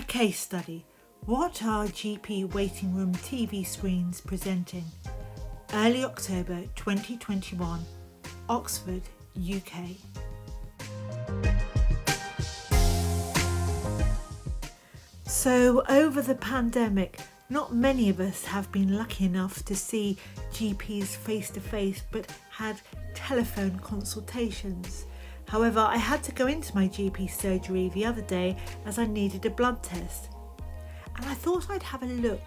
case study. What are GP waiting room TV screens presenting? Early October 2021, Oxford, UK. So over the pandemic, not many of us have been lucky enough to see GPs face to face, but had telephone consultations. However, I had to go into my GP surgery the other day as I needed a blood test. And I thought I'd have a look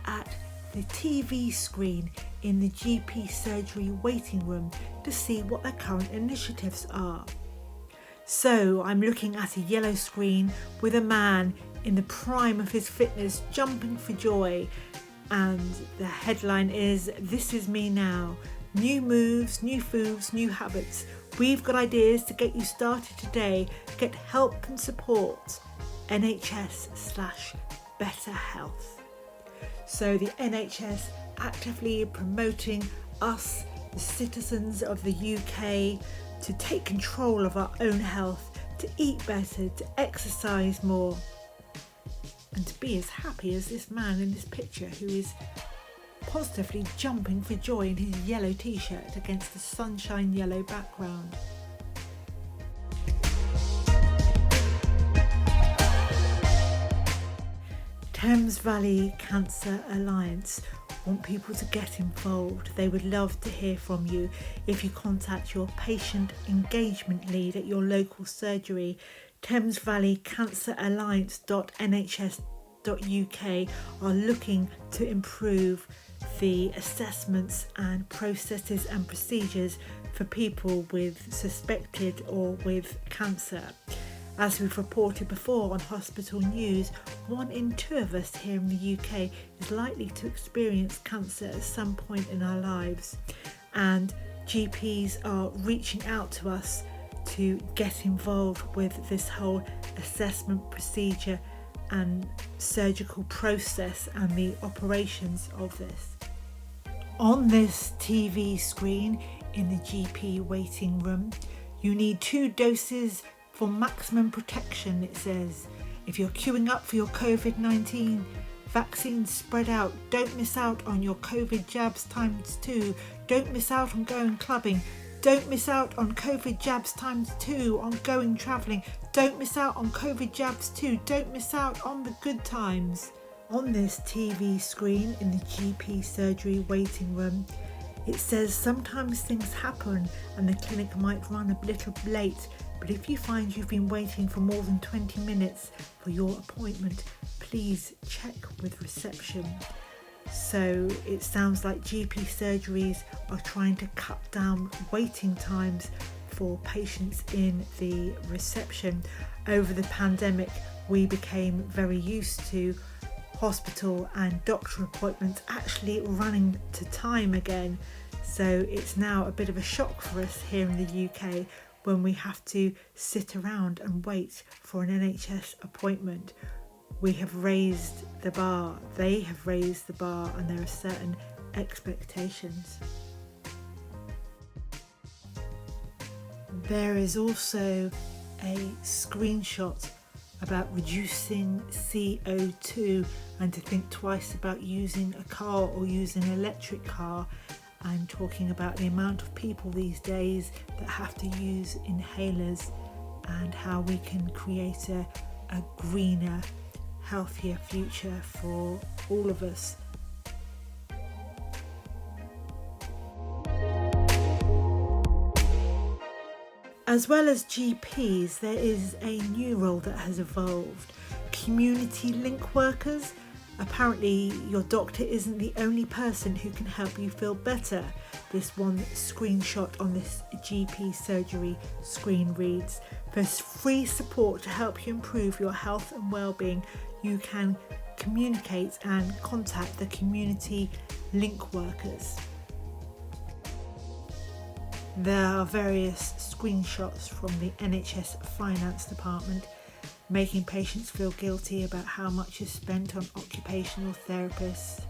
at the TV screen in the GP surgery waiting room to see what their current initiatives are. So I'm looking at a yellow screen with a man in the prime of his fitness jumping for joy, and the headline is "This is me now. New moves, new foods, new habits. We've got ideas to get you started today. Get help and support. NHS/Better Health." So the NHS actively promoting us, the citizens of the UK, to take control of our own health, to eat better, to exercise more, and to be as happy as this man in this picture who is positively jumping for joy in his yellow t-shirt against the sunshine yellow background. Thames Valley Cancer Alliance want people to get involved. They would love to hear from you. If you contact your patient engagement lead at your local surgery, Thames Valley Cancer Alliance.nhs.uk are looking to improve the assessments and processes and procedures for people with suspected or with cancer. As we've reported before on Hospital News, 1 in 2 of us here in the UK is likely to experience cancer at some point in our lives, and GPs are reaching out to us to get involved with this whole assessment procedure and surgical process and the operations of this. On this TV screen in the GP waiting room, you need 2 doses for maximum protection, it says. If you're queuing up for your COVID-19 vaccine, spread out. Don't miss out on your COVID jabs ×2. Don't miss out on going clubbing. Don't miss out on COVID jabs ×2 on going travelling. Don't miss out on COVID jabs 2. Don't miss out on the good times. On this TV screen in the GP surgery waiting room, it says sometimes things happen and the clinic might run a little late, but if you find you've been waiting for more than 20 minutes for your appointment, please check with reception. So it sounds like GP surgeries are trying to cut down waiting times for patients in the reception. Over the pandemic, we became very used to hospital and doctor appointments actually running to time again. So it's now a bit of a shock for us here in the UK when we have to sit around and wait for an NHS appointment. We have raised the bar, they have raised the bar, and there are certain expectations. There is also a screenshot about reducing CO2 and to think twice about using a car or using an electric car, and talking about the amount of people these days that have to use inhalers and how we can create a greener, healthier future for all of us. As well as GPs, there is a new role that has evolved: community link workers. Apparently your doctor isn't the only person who can help you feel better. This one screenshot on this GP surgery screen reads, "For free support to help you improve your health and well-being, you can communicate and contact the community link workers." There are various screenshots from the NHS Finance Department making patients feel guilty about how much is spent on occupational therapists,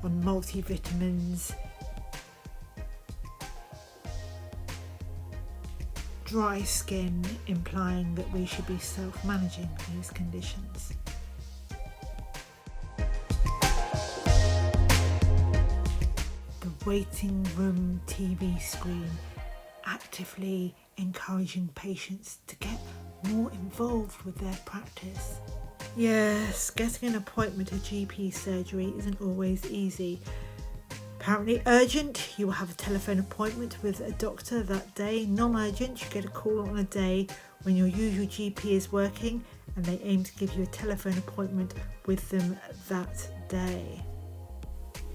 on multivitamins, dry skin, implying that we should be self-managing these conditions. waiting room TV screen, actively encouraging patients to get more involved with their practice. Yes, getting an appointment at GP surgery isn't always easy. Apparently urgent, you will have a telephone appointment with a doctor that day. Non-urgent, you get a call on a day when your usual GP is working and they aim to give you a telephone appointment with them that day.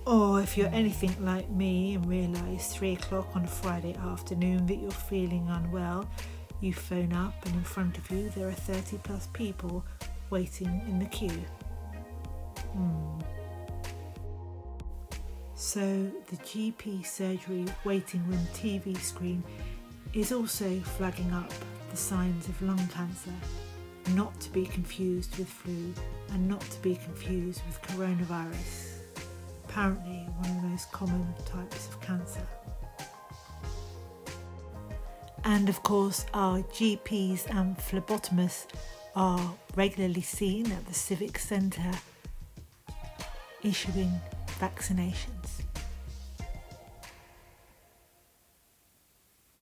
Or if you're anything like me and realise 3 o'clock on a Friday afternoon that you're feeling unwell, you phone up and in front of you there are 30 plus people waiting in the queue. So the GP surgery waiting room TV screen is also flagging up the signs of lung cancer, not to be confused with flu and not to be confused with coronavirus, apparently one of the most common types of cancer. And of course our GPs and phlebotomists are regularly seen at the Civic Centre issuing vaccinations.